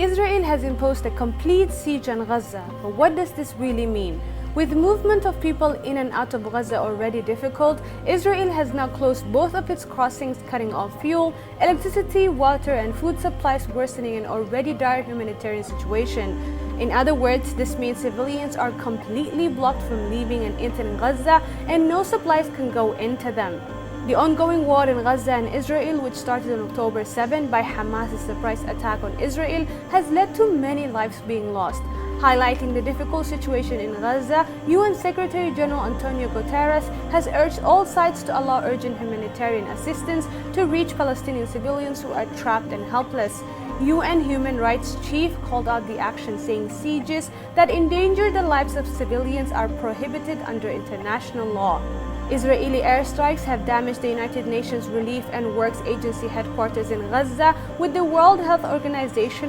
Israel has imposed a complete siege on Gaza, but what does this really mean? With movement of people in and out of Gaza already difficult, Israel has now closed both of its crossings, cutting off fuel, electricity, water, and food supplies, worsening an already dire humanitarian situation. In other words, this means civilians are completely blocked from leaving and entering Gaza, and no supplies can go into them. The ongoing war in Gaza and Israel, which started on October 7 by Hamas's surprise attack on Israel, has led to many lives being lost. Highlighting the difficult situation in Gaza, UN Secretary General Antonio Guterres has urged all sides to allow urgent humanitarian assistance to reach Palestinian civilians who are trapped and helpless. UN Human Rights Chief called out the action, saying sieges that endanger the lives of civilians are prohibited under international law. Israeli airstrikes have damaged the United Nations Relief and Works Agency headquarters in Gaza, with the World Health Organization